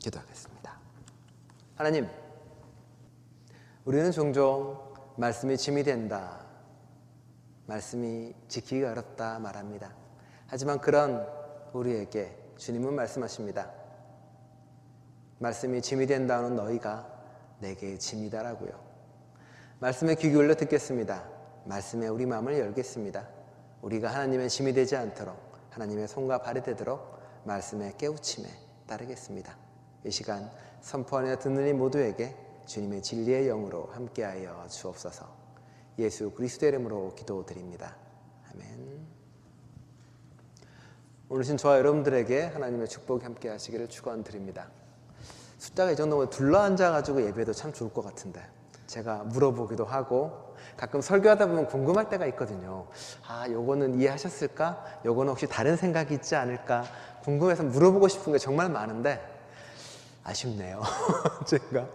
기도하겠습니다. 하나님, 우리는 종종 말씀이 짐이 된다, 말씀이 지키기가 어렵다 말합니다. 하지만 그런 우리에게 주님은 말씀하십니다. 말씀이 짐이 된다는 너희가 내게 짐이다라고요. 말씀에 귀 기울여 듣겠습니다. 말씀에 우리 마음을 열겠습니다. 우리가 하나님의 짐이 되지 않도록, 하나님의 손과 발이 되도록 말씀의 깨우침에 따르겠습니다. 이 시간 선포하며 듣는 이 모두에게 주님의 진리의 영으로 함께하여 주옵소서. 예수 그리스도의 이름으로 기도드립니다. 아멘. 오늘 저와 여러분들에게 하나님의 축복이 함께 하시기를 축원드립니다. 숫자가 이 정도면 둘러앉아가지고 예배도 참 좋을 것 같은데, 제가 물어보기도 하고 가끔 설교하다 보면 궁금할 때가 있거든요. 요거는 이해하셨을까? 요거는 혹시 다른 생각이 있지 않을까? 궁금해서 물어보고 싶은 게 정말 많은데 아쉽네요. 제가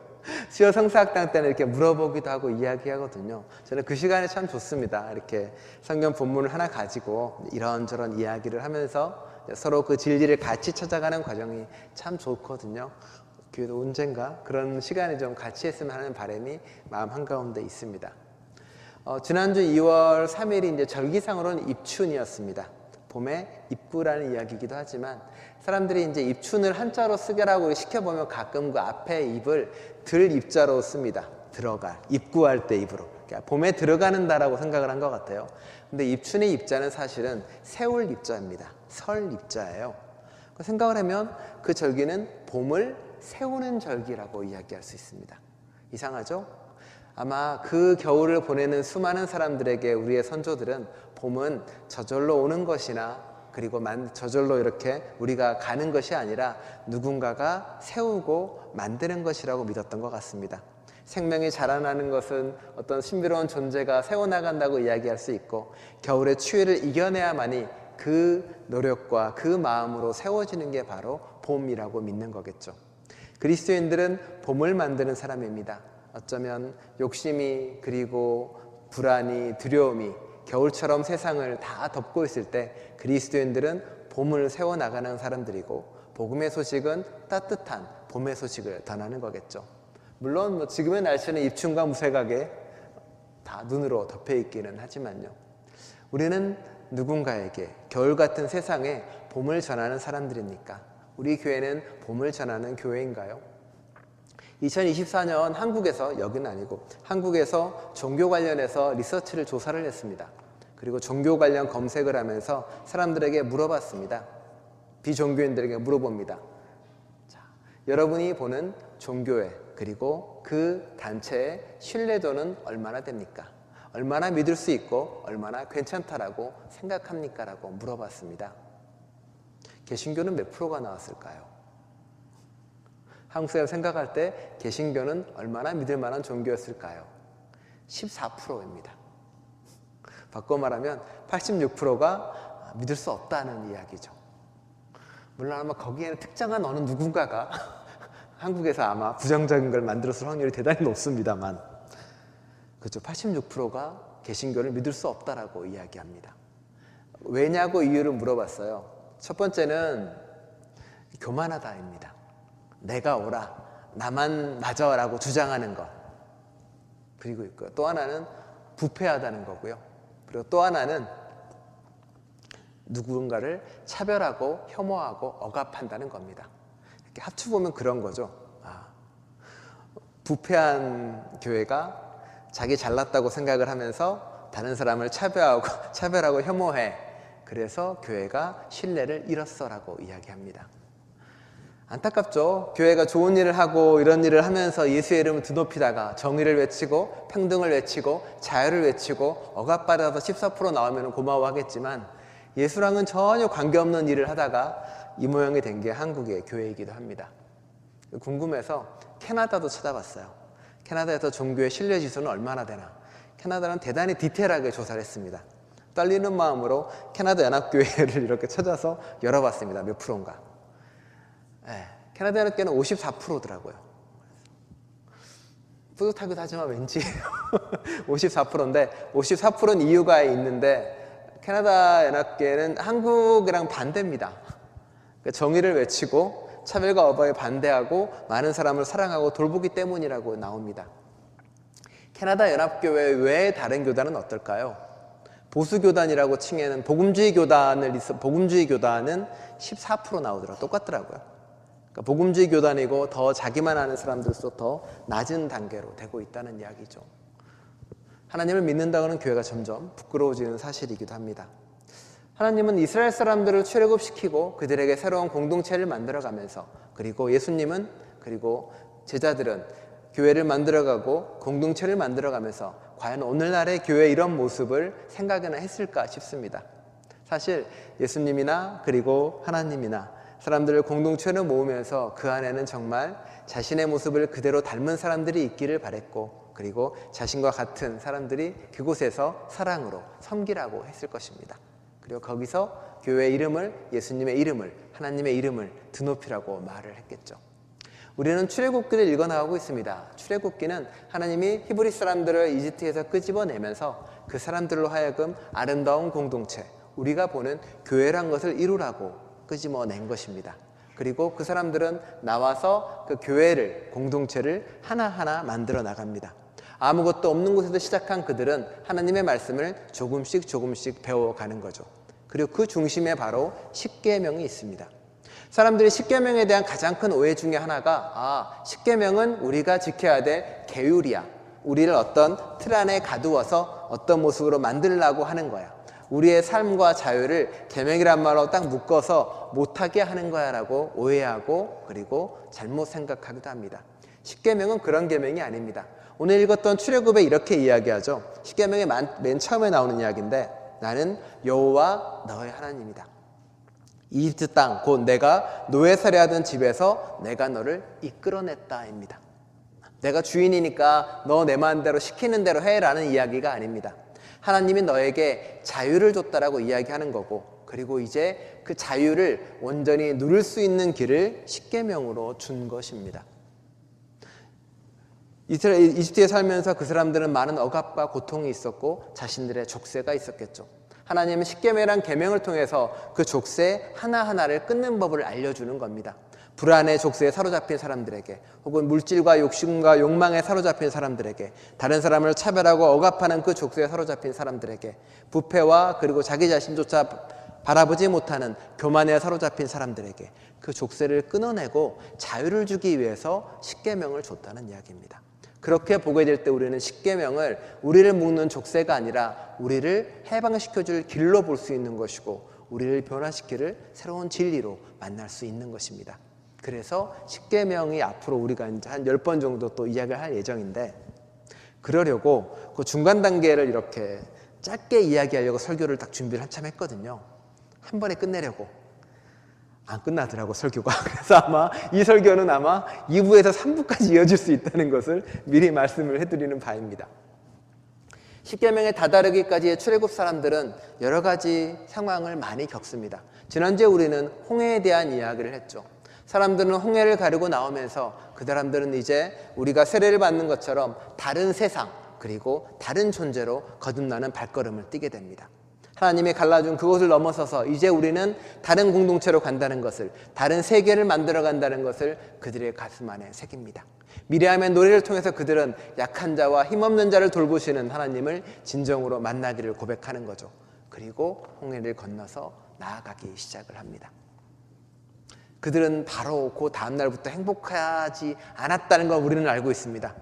수요 성사학당 때는 이렇게 물어보기도 하고 이야기하거든요. 저는 그 시간이 참 좋습니다. 이렇게 성경 본문을 하나 가지고 이런저런 이야기를 하면서 서로 그 진리를 같이 찾아가는 과정이 참 좋거든요. 교회도 언젠가 그런 시간이 좀 같이 했으면 하는 바람이 마음 한가운데 있습니다. 지난주 2월 3일이 이제 절기상으로는 입춘이었습니다. 봄의 입구라는 이야기이기도 하지만 사람들이 이제 입춘을 한자로 쓰게라고 시켜보면 가끔 그 앞에 입을 들 입자로 씁니다. 들어가, 입구할 때 입으로. 그러니까 봄에 들어가는 다라고 생각을 한 것 같아요. 근데 입춘의 입자는 사실은 세울 입자입니다. 설 입자예요. 생각을 하면 그 절기는 봄을 세우는 절기라고 이야기할 수 있습니다. 이상하죠? 아마 그 겨울을 보내는 수많은 사람들에게 우리의 선조들은 봄은 저절로 오는 것이나, 그리고 저절로 이렇게 우리가 가는 것이 아니라 누군가가 세우고 만드는 것이라고 믿었던 것 같습니다. 생명이 자라나는 것은 어떤 신비로운 존재가 세워나간다고 이야기할 수 있고, 겨울의 추위를 이겨내야만이 그 노력과 그 마음으로 세워지는 게 바로 봄이라고 믿는 거겠죠. 그리스도인들은 봄을 만드는 사람입니다. 어쩌면 욕심이, 그리고 불안이, 두려움이 겨울처럼 세상을 다 덮고 있을 때 그리스도인들은 봄을 세워나가는 사람들이고, 복음의 소식은 따뜻한 봄의 소식을 전하는 거겠죠. 물론 지금의 날씨는 입춘과 무쇠가게 다 눈으로 덮여 있기는 하지만요, 우리는 누군가에게 겨울 같은 세상에 봄을 전하는 사람들입니까? 우리 교회는 봄을 전하는 교회인가요? 2024년 한국에서, 여기는 아니고 한국에서 종교 관련해서 리서치를 조사를 했습니다. 그리고 종교 관련 검색을 하면서 사람들에게 물어봤습니다. 비종교인들에게 물어봅니다. 자, 여러분이 보는 종교회, 그리고 그 단체의 신뢰도는 얼마나 됩니까? 얼마나 믿을 수 있고 얼마나 괜찮다라고 생각합니까? 라고 물어봤습니다. 개신교는 몇 프로가 나왔을까요? 한국 사람 생각할 때 개신교는 얼마나 믿을 만한 종교였을까요? 14%입니다. 바꿔 말하면 86%가 믿을 수 없다는 이야기죠. 물론 아마 거기에는 특정한 어느 누군가가 한국에서 아마 부정적인 걸 만들었을 확률이 대단히 높습니다만, 그렇죠. 86%가 개신교를 믿을 수 없다라고 이야기합니다. 왜냐고 이유를 물어봤어요. 첫 번째는 교만하다입니다. 내가 옳아, 나만 맞아라고 주장하는 것. 그리고 또 하나는 부패하다는 거고요. 그리고 또 하나는 누군가를 차별하고 혐오하고 억압한다는 겁니다. 이렇게 합쳐보면 그런 거죠. 부패한 교회가 자기 잘났다고 생각을 하면서 다른 사람을 차별하고 혐오해. 그래서 교회가 신뢰를 잃었어라고 이야기합니다. 안타깝죠. 교회가 좋은 일을 하고 이런 일을 하면서 예수의 이름을 드높이다가 정의를 외치고 평등을 외치고 자유를 외치고 억압받아서 14% 나오면 고마워하겠지만, 예수랑은 전혀 관계없는 일을 하다가 이 모양이 된 게 한국의 교회이기도 합니다. 궁금해서 캐나다도 찾아봤어요. 캐나다에서 종교의 신뢰 지수는 얼마나 되나. 캐나다는 대단히 디테일하게 조사를 했습니다. 떨리는 마음으로 캐나다 연합교회를 이렇게 찾아서 열어봤습니다. 몇 프로인가. 캐나다 연합교회는 54%더라고요. 뿌듯하기도 하지만 왠지 54%인데 54%는 이유가 있는데, 캐나다 연합교회는 한국이랑 반대입니다. 정의를 외치고 차별과 어바에 반대하고 많은 사람을 사랑하고 돌보기 때문이라고 나옵니다. 캐나다 연합교회 외의 다른 교단은 어떨까요? 보수교단이라고 칭하는 복음주의 교단은 14% 나오더라고요. 똑같더라고요. 그러니까 복음주의 교단이고 더 자기만 아는 사람들일수록 더 낮은 단계로 되고 있다는 이야기죠. 하나님을 믿는다고는 교회가 점점 부끄러워지는 사실이기도 합니다. 하나님은 이스라엘 사람들을 출애굽시키고 그들에게 새로운 공동체를 만들어가면서, 그리고 예수님은, 그리고 제자들은 교회를 만들어가고 공동체를 만들어가면서 과연 오늘날의 교회의 이런 모습을 생각이나 했을까 싶습니다. 사실 예수님이나 그리고 하나님이나 사람들을 공동체로 모으면서 그 안에는 정말 자신의 모습을 그대로 닮은 사람들이 있기를 바랬고, 그리고 자신과 같은 사람들이 그곳에서 사랑으로 섬기라고 했을 것입니다. 그리고 거기서 교회의 이름을, 예수님의 이름을, 하나님의 이름을 드높이라고 말을 했겠죠. 우리는 출애굽기를 읽어나가고 있습니다. 출애굽기는 하나님이 히브리 사람들을 이집트에서 끄집어내면서 그 사람들로 하여금 아름다운 공동체, 우리가 보는 교회란 것을 이루라고 끄집어낸 것입니다. 그리고 그 사람들은 나와서 그 교회를, 공동체를 하나하나 만들어 나갑니다. 아무것도 없는 곳에서 시작한 그들은 하나님의 말씀을 조금씩 배워가는 거죠. 그리고 그 중심에 바로 십계명이 있습니다. 사람들이 십계명에 대한 가장 큰 오해 중에 하나가, 십계명은 우리가 지켜야 될 계율이야. 우리를 어떤 틀 안에 가두어서 어떤 모습으로 만들려고 하는 거야. 우리의 삶과 자유를 계명이란 말로 딱 묶어서 못하게 하는 거야 라고 오해하고, 그리고 잘못 생각하기도 합니다. 십계명은 그런 계명이 아닙니다. 오늘 읽었던 출애굽에 이렇게 이야기하죠. 십계명의 맨 처음에 나오는 이야기인데, 나는 여호와 너의 하나님이다. 이집트 땅, 곧 내가 노예 살해하던 집에서 내가 너를 이끌어냈다입니다. 내가 주인이니까 너 내 마음대로 시키는 대로 해라는 이야기가 아닙니다. 하나님이 너에게 자유를 줬다라고 이야기하는 거고, 그리고 이제 그 자유를 온전히 누릴 수 있는 길을 십계명으로 준 것입니다. 이집트에 살면서 그 사람들은 많은 억압과 고통이 있었고 자신들의 족쇄가 있었겠죠. 하나님은 십계명이란 계명을 통해서 그 족쇄 하나하나를 끊는 법을 알려주는 겁니다. 불안의 족쇄에 사로잡힌 사람들에게, 혹은 물질과 욕심과 욕망에 사로잡힌 사람들에게, 다른 사람을 차별하고 억압하는 그 족쇄에 사로잡힌 사람들에게, 부패와 그리고 자기 자신조차 바라보지 못하는 교만에 사로잡힌 사람들에게 그 족쇄를 끊어내고 자유를 주기 위해서 십계명을 줬다는 이야기입니다. 그렇게 보게 될 때 우리는 십계명을 우리를 묶는 족쇄가 아니라 우리를 해방시켜줄 길로 볼 수 있는 것이고, 우리를 변화시킬 새로운 진리로 만날 수 있는 것입니다. 그래서 십계명이 앞으로 우리가 이제 한 10번 정도 또 이야기를 할 예정인데, 그러려고 그 중간 단계를 이렇게 짧게 이야기하려고 설교를 딱 준비를 한참 했거든요. 한 번에 끝내려고. 안 끝나더라고, 설교가. 그래서 아마 이 설교는 아마 2부에서 3부까지 이어질 수 있다는 것을 미리 말씀을 해드리는 바입니다. 십계명에 다다르기까지의 출애굽 사람들은 여러 가지 상황을 많이 겪습니다. 지난주에 우리는 홍해에 대한 이야기를 했죠. 사람들은 홍해를 가르고 나오면서 그 사람들은 이제 우리가 세례를 받는 것처럼 다른 세상, 그리고 다른 존재로 거듭나는 발걸음을 뛰게 됩니다. 하나님이 갈라준 그곳을 넘어서서 이제 우리는 다른 공동체로 간다는 것을, 다른 세계를 만들어 간다는 것을 그들의 가슴 안에 새깁니다. 미리암의 노래를 통해서 그들은 약한 자와 힘없는 자를 돌보시는 하나님을 진정으로 만나기를 고백하는 거죠. 그리고 홍해를 건너서 나아가기 시작을 합니다. 그들은 바로 그 다음날부터 행복하지 않았다는 걸 우리는 알고 있습니다.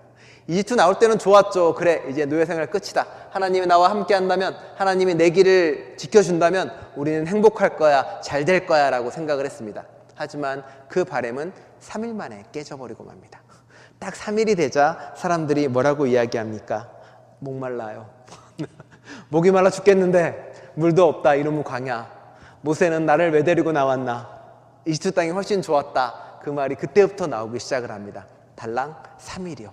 이집트 나올 때는 좋았죠. 그래, 이제 노예생활 끝이다. 하나님이 나와 함께 한다면, 하나님이 내 길을 지켜준다면 우리는 행복할 거야, 잘 될 거야 라고 생각을 했습니다. 하지만 그 바람은 3일 만에 깨져버리고 맙니다. 딱 3일이 되자 사람들이 뭐라고 이야기합니까? 목말라요. 목이 말라 죽겠는데 물도 없다, 이놈의 광야. 모세는 나를 왜 데리고 나왔나? 이집트 땅이 훨씬 좋았다. 그 말이 그때부터 나오기 시작을 합니다. 달랑 3일이요.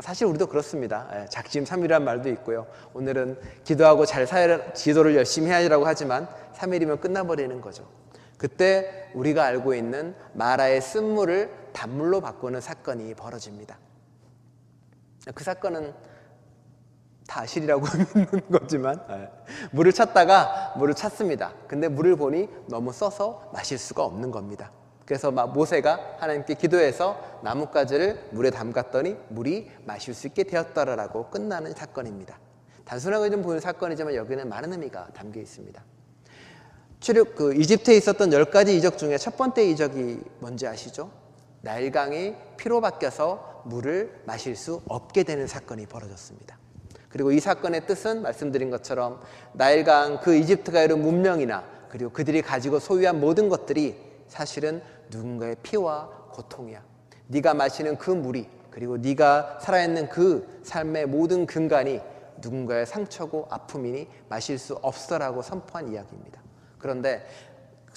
사실 우리도 그렇습니다. 작심 3일이라는 말도 있고요. 오늘은 기도하고 기도를 열심히 해야지라고 하지만 3일이면 끝나버리는 거죠. 그때 우리가 알고 있는 마라의 쓴물을 단물로 바꾸는 사건이 벌어집니다. 그 사건은 다 아실이라고 믿는 거지만, 물을 찾습니다. 근데 물을 보니 너무 써서 마실 수가 없는 겁니다. 그래서 모세가 하나님께 기도해서 나뭇가지를 물에 담갔더니 물이 마실 수 있게 되었더라라고 끝나는 사건입니다. 단순하게 좀 보이는 사건이지만 여기는 많은 의미가 담겨 있습니다. 이집트에 있었던 10가지 이적 중에 첫 번째 이적이 뭔지 아시죠? 나일강이 피로 바뀌어서 물을 마실 수 없게 되는 사건이 벌어졌습니다. 그리고 이 사건의 뜻은 말씀드린 것처럼 나일강 그 이집트가 이룬 문명이나 그리고 그들이 가지고 소유한 모든 것들이 사실은 누군가의 피와 고통이야. 네가 마시는 그 물이 그리고 네가 살아있는 그 삶의 모든 근간이 누군가의 상처고 아픔이니 마실 수 없어라고 선포한 이야기입니다. 그런데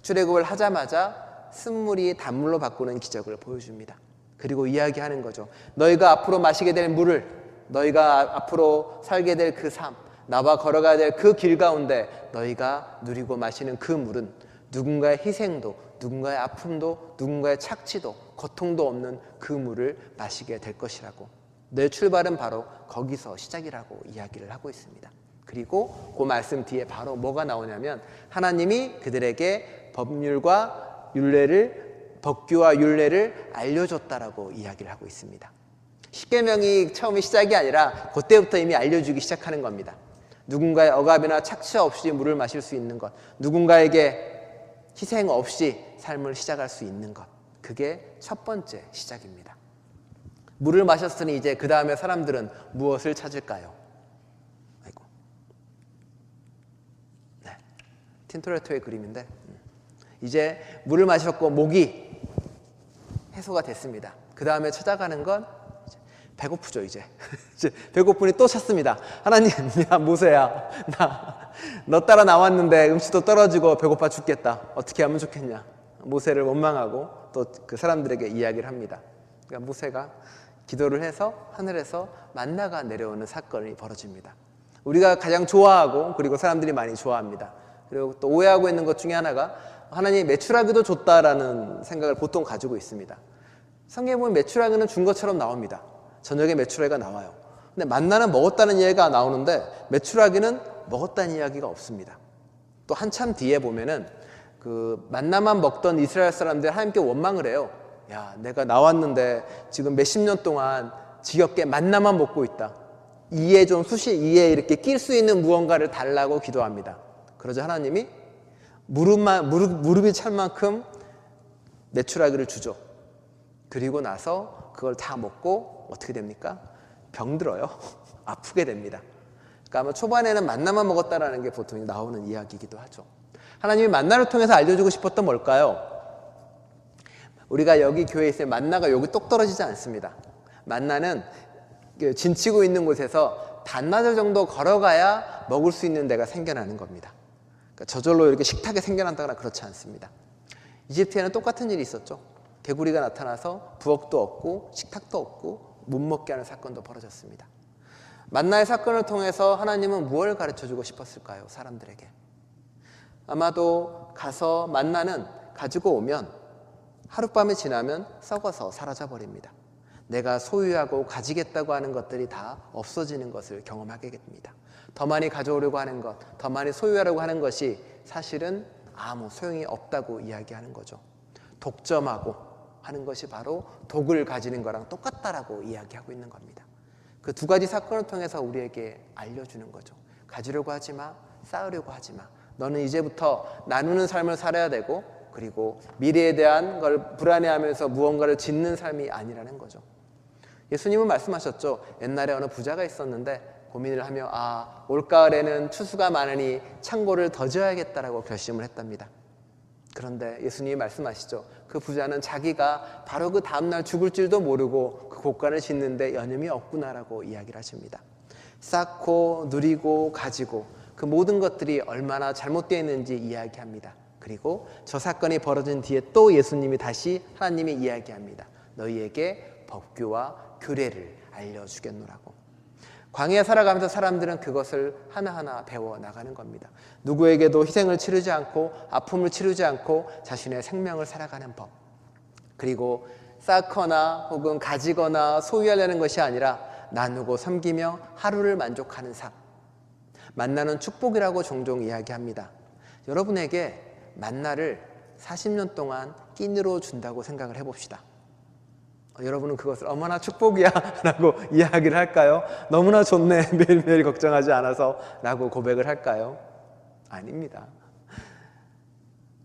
출애굽을 하자마자 쓴물이 단물로 바꾸는 기적을 보여줍니다. 그리고 이야기하는 거죠. 너희가 앞으로 마시게 될 물을, 너희가 앞으로 살게 될 그 삶, 나와 걸어가야 될 그 길 가운데 너희가 누리고 마시는 그 물은 누군가의 희생도, 누군가의 아픔도, 누군가의 착취도, 고통도 없는 그 물을 마시게 될 것이라고. 내 출발은 바로 거기서 시작이라고 이야기를 하고 있습니다. 그리고 그 말씀 뒤에 바로 뭐가 나오냐면 하나님이 그들에게 법규와 율례를 알려줬다라고 이야기를 하고 있습니다. 십계명이 처음에 시작이 아니라 그때부터 이미 알려주기 시작하는 겁니다. 누군가의 억압이나 착취 없이 물을 마실 수 있는 것, 누군가에게 희생 없이 삶을 시작할 수 있는 것, 그게 첫 번째 시작입니다. 물을 마셨으니 이제 그 다음에 사람들은 무엇을 찾을까요? 아이고, 네, 틴토레토의 그림인데 이제 물을 마셨고 목이 해소가 됐습니다. 그 다음에 찾아가는 건 배고프죠. 이제 배고프니 또 찾습니다. 하나님, 야 모세야, 너 따라 나왔는데 음식도 떨어지고 배고파 죽겠다. 어떻게 하면 좋겠냐. 모세를 원망하고 또 그 사람들에게 이야기를 합니다. 그러니까 모세가 기도를 해서 하늘에서 만나가 내려오는 사건이 벌어집니다. 우리가 가장 좋아하고 그리고 사람들이 많이 좋아합니다. 그리고 또 오해하고 있는 것 중에 하나가 하나님이 메추라기도 줬다라는 생각을 보통 가지고 있습니다. 성경에 보면 메추라기는 준 것처럼 나옵니다. 저녁에 메추라기가 나와요. 근데 만나는 먹었다는 이야기가 나오는데 메추라기는 먹었다는 이야기가 없습니다. 또 한참 뒤에 보면은 그 만나만 먹던 이스라엘 사람들이 하나님께 원망을 해요. 야, 내가 나왔는데 지금 몇십 년 동안 지겹게 만나만 먹고 있다. 이에 이렇게 낄 수 있는 무언가를 달라고 기도합니다. 그러자 하나님이 무릎이 찰 만큼 메추라기를 주죠. 그리고 나서 그걸 다 먹고 어떻게 됩니까? 병들어요. 아프게 됩니다. 그러니까 아마 초반에는 만나만 먹었다라는 게 보통 나오는 이야기이기도 하죠. 하나님이 만나를 통해서 알려주고 싶었던 뭘까요? 우리가 여기 교회에 있으면 만나가 여기 똑 떨어지지 않습니다. 만나는 진치고 있는 곳에서 반나절 정도 걸어가야 먹을 수 있는 데가 생겨나는 겁니다. 그러니까 저절로 이렇게 식탁에 생겨난다거나 그렇지 않습니다. 이집트에는 똑같은 일이 있었죠. 개구리가 나타나서 부엌도 없고 식탁도 없고 못 먹게 하는 사건도 벌어졌습니다. 만나의 사건을 통해서 하나님은 무엇을 가르쳐주고 싶었을까요? 사람들에게. 아마도 가서 만나는 가지고 오면 하룻밤이 지나면 썩어서 사라져버립니다. 내가 소유하고 가지겠다고 하는 것들이 다 없어지는 것을 경험하게 됩니다. 더 많이 가져오려고 하는 것, 더 많이 소유하려고 하는 것이 사실은 아무 소용이 없다고 이야기하는 거죠. 독점하고 하는 것이 바로 독을 가지는 거랑 똑같다라고 이야기하고 있는 겁니다. 그 두 가지 사건을 통해서 우리에게 알려주는 거죠. 가지려고 하지 마, 쌓으려고 하지 마. 너는 이제부터 나누는 삶을 살아야 되고 그리고 미래에 대한 걸 불안해하면서 무언가를 짓는 삶이 아니라는 거죠. 예수님은 말씀하셨죠. 옛날에 어느 부자가 있었는데 고민을 하며 올가을에는 추수가 많으니 창고를 더 지어야겠다라고 결심을 했답니다. 그런데 예수님이 말씀하시죠. 그 부자는 자기가 바로 그 다음날 죽을 줄도 모르고 그 곳간을 짓는데 여념이 없구나라고 이야기를 하십니다. 쌓고 누리고 가지고 그 모든 것들이 얼마나 잘못되어 있는지 이야기합니다. 그리고 저 사건이 벌어진 뒤에 또 예수님이 다시 하나님이 이야기합니다. 너희에게 법규와 규례를 알려주겠노라고. 광야에 살아가면서 사람들은 그것을 하나하나 배워나가는 겁니다. 누구에게도 희생을 치르지 않고 아픔을 치르지 않고 자신의 생명을 살아가는 법. 그리고 쌓거나 혹은 가지거나 소유하려는 것이 아니라 나누고 섬기며 하루를 만족하는 삶. 만나는 축복이라고 종종 이야기합니다. 여러분에게 만나를 40년 동안 끼니로 준다고 생각을 해봅시다. 여러분은 그것을 어머나 축복이야 라고 이야기를 할까요? 너무나 좋네, 매일매일 걱정하지 않아서 라고 고백을 할까요? 아닙니다.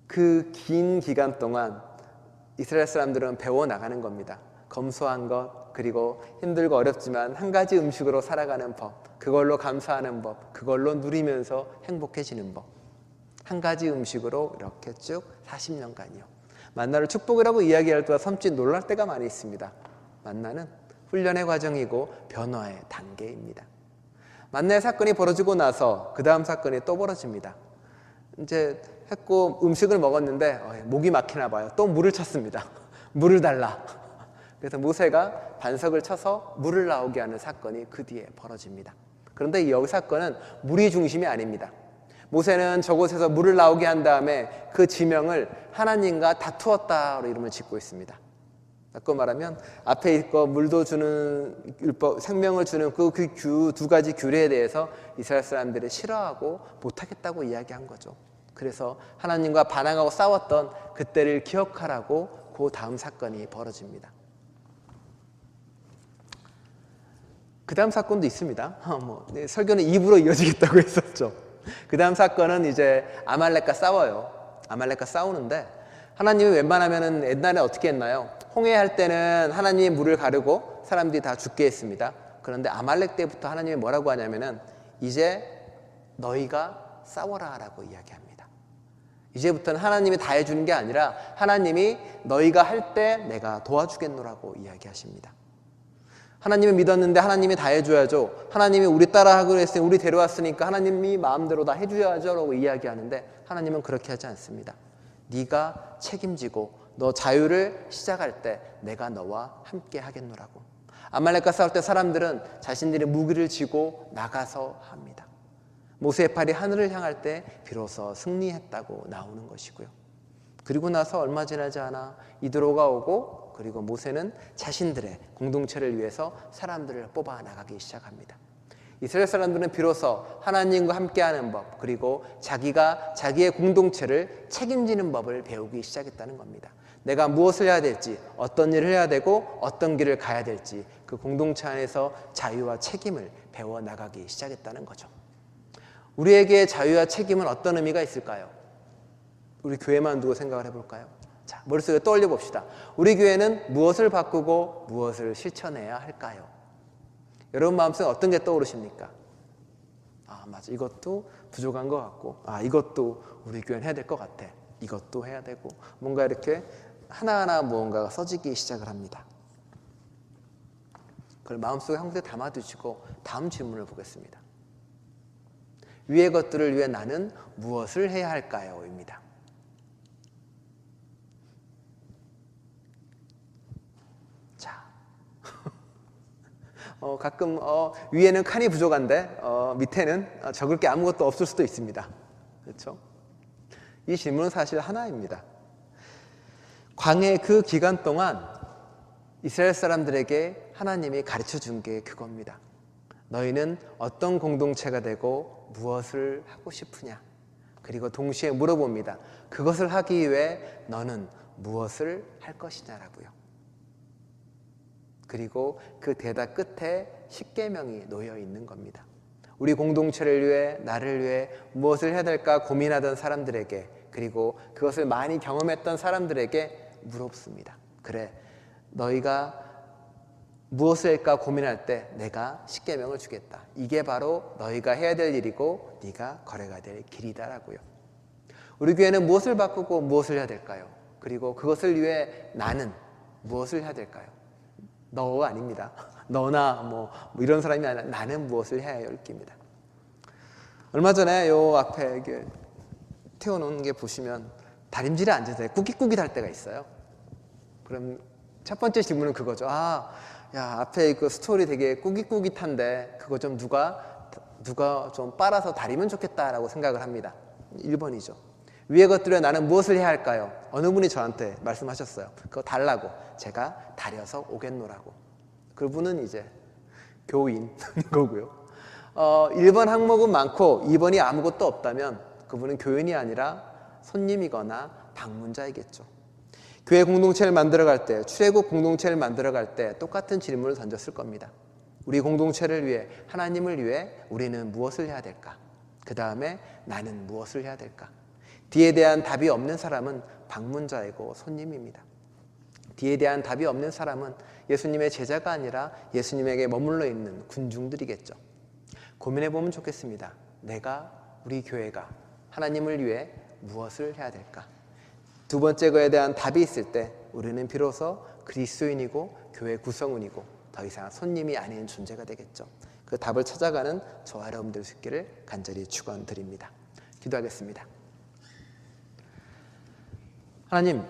그 긴 기간 동안 이스라엘 사람들은 배워나가는 겁니다. 검소한 것, 그리고 힘들고 어렵지만 한 가지 음식으로 살아가는 법, 그걸로 감사하는 법, 그걸로 누리면서 행복해지는 법. 한 가지 음식으로 이렇게 쭉 40년간이요. 만나를 축복이라고 이야기할 때와 섬찟 놀랄 때가 많이 있습니다. 만나는 훈련의 과정이고 변화의 단계입니다. 만나의 사건이 벌어지고 나서 그 다음 사건이 또 벌어집니다. 이제 했고 음식을 먹었는데 목이 막히나 봐요. 또 물을 찾습니다. 물을 달라. 그래서 모세가 반석을 쳐서 물을 나오게 하는 사건이 그 뒤에 벌어집니다. 그런데 이 사건은 물이 중심이 아닙니다. 모세는 저곳에서 물을 나오게 한 다음에 그 지명을 하나님과 다투었다로 이름을 짓고 있습니다. 바꿔 말하면 앞에 있고 물도 주는 율법, 생명을 주는 그 두 가지 규례에 대해서 이스라엘 사람들이 싫어하고 못하겠다고 이야기한 거죠. 그래서 하나님과 반항하고 싸웠던 그때를 기억하라고 그 다음 사건이 벌어집니다. 그 다음 사건도 있습니다. 설교는 2부로 이어지겠다고 했었죠. 그 다음 사건은 이제 아말렉과 싸워요. 아말렉과 싸우는데 하나님이 웬만하면 옛날에 어떻게 했나요? 홍해할 때는 하나님이 물을 가르고 사람들이 다 죽게 했습니다. 그런데 아말렉 때부터 하나님이 뭐라고 하냐면은 이제 너희가 싸워라 라고 이야기합니다. 이제부터는 하나님이 다 해주는 게 아니라 하나님이 너희가 할 때 내가 도와주겠노라고 이야기하십니다. 하나님을 믿었는데 하나님이 다 해줘야죠. 하나님이 우리 따라하기로 했으니 우리 데려왔으니까 하나님이 마음대로 다 해줘야죠 라고 이야기하는데 하나님은 그렇게 하지 않습니다. 네가 책임지고 너 자유를 시작할 때 내가 너와 함께 하겠노라고. 아말렉과 싸울 때 사람들은 자신들의 무기를 쥐고 나가서 합니다. 모세의 팔이 하늘을 향할 때 비로소 승리했다고 나오는 것이고요. 그리고 나서 얼마 지나지 않아 이드로가 오고 그리고 모세는 자신들의 공동체를 위해서 사람들을 뽑아 나가기 시작합니다. 이스라엘 사람들은 비로소 하나님과 함께하는 법, 그리고 자기가 자기의 공동체를 책임지는 법을 배우기 시작했다는 겁니다. 내가 무엇을 해야 될지, 어떤 일을 해야 되고 어떤 길을 가야 될지 그 공동체 안에서 자유와 책임을 배워나가기 시작했다는 거죠. 우리에게 자유와 책임은 어떤 의미가 있을까요? 우리 교회만 두고 생각을 해볼까요? 자, 머릿속에 떠올려 봅시다. 우리 교회는 무엇을 바꾸고 무엇을 실천해야 할까요? 여러분 마음속에 어떤 게 떠오르십니까? 맞아, 이것도 부족한 것 같고, 이것도 우리 교회는 해야 될 것 같아. 이것도 해야 되고, 뭔가 이렇게 하나하나 무언가가 써지기 시작을 합니다. 그걸 마음속에 한 군데 담아두시고 다음 질문을 보겠습니다. 위의 것들을 위해 나는 무엇을 해야 할까요? 입니다. 자, 가끔 위에는 칸이 부족한데 밑에는 적을 게 아무것도 없을 수도 있습니다. 그렇죠? 이 질문은 사실 하나입니다. 광해 그 기간 동안 이스라엘 사람들에게 하나님이 가르쳐 준 게 그겁니다. 너희는 어떤 공동체가 되고 무엇을 하고 싶으냐? 그리고 동시에 물어봅니다. 그것을 하기 위해 너는 무엇을 할 것이냐라고요. 그리고 그 대답 끝에 십계명이 놓여 있는 겁니다. 우리 공동체를 위해, 나를 위해 무엇을 해야 될까 고민하던 사람들에게, 그리고 그것을 많이 경험했던 사람들에게 물었습니다. 그래, 너희가 무엇을 할까 고민할 때 내가 십계명을 주겠다. 이게 바로 너희가 해야 될 일이고 네가 걸어가야 될 길이다라고요. 우리 교회는 무엇을 바꾸고 무엇을 해야 될까요? 그리고 그것을 위해 나는 무엇을 해야 될까요? 너가 아닙니다. 너나 뭐 이런 사람이 아니라 나는 무엇을 해야 할입니다. 얼마 전에 요 앞에 이게 태워놓은 게 보시면 다림질에 앉아서 꾸깃꾸깃할 때가 있어요. 그럼 첫 번째 질문은 그거죠. 야, 앞에 그 스토리 되게 꾸깃꾸깃한데 그거 좀 누가 좀 빨아서 다리면 좋겠다라고 생각을 합니다. 1번이죠. 위의 것들에 나는 무엇을 해야 할까요? 어느 분이 저한테 말씀하셨어요. 그거 달라고. 제가 다려서 오겠노라고. 그분은 이제 교인인 거고요. 1번 항목은 많고 2번이 아무것도 없다면 그분은 교인이 아니라 손님이거나 방문자이겠죠. 교회 공동체를 만들어갈 때, 출애굽 공동체를 만들어갈 때 똑같은 질문을 던졌을 겁니다. 우리 공동체를 위해, 하나님을 위해 우리는 무엇을 해야 될까? 그 다음에 나는 무엇을 해야 될까? 뒤에 대한 답이 없는 사람은 방문자이고 손님입니다. 뒤에 대한 답이 없는 사람은 예수님의 제자가 아니라 예수님에게 머물러 있는 군중들이겠죠. 고민해 보면 좋겠습니다. 내가, 우리 교회가 하나님을 위해 무엇을 해야 될까? 두 번째 거에 대한 답이 있을 때 우리는 비로소 그리스도인이고 교회 구성원이고 더 이상 손님이 아닌 존재가 되겠죠. 그 답을 찾아가는 저와 여러분들 수 있기를 간절히 축원드립니다. 기도하겠습니다. 하나님,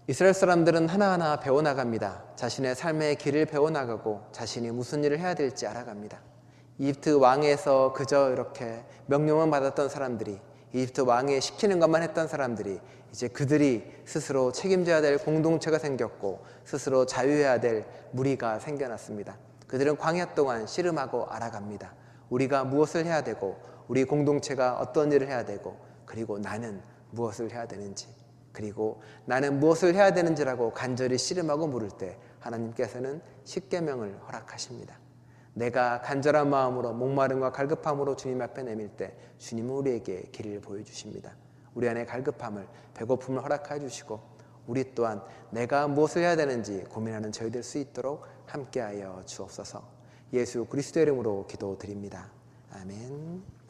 이스라엘 사람들은 하나하나 배워나갑니다. 자신의 삶의 길을 배워나가고 자신이 무슨 일을 해야 될지 알아갑니다. 이집트 왕에서 그저 이렇게 명령만 받았던 사람들이, 이집트 왕이 시키는 것만 했던 사람들이 이제 그들이 스스로 책임져야 될 공동체가 생겼고 스스로 자유해야 될 무리가 생겨났습니다. 그들은 광야 동안 씨름하고 알아갑니다. 우리가 무엇을 해야 되고 우리 공동체가 어떤 일을 해야 되고 그리고 나는 무엇을 해야 되는지, 그리고 나는 무엇을 해야 되는지라고 간절히 씨름하고 물을 때 하나님께서는 십계명을 허락하십니다. 내가 간절한 마음으로 목마름과 갈급함으로 주님 앞에 내밀 때 주님은 우리에게 길을 보여주십니다. 우리 안에 갈급함을, 배고픔을 허락해 주시고 우리 또한 내가 무엇을 해야 되는지 고민하는 저희 될 수 있도록 함께하여 주옵소서. 예수 그리스도의 이름으로 기도드립니다. 아멘.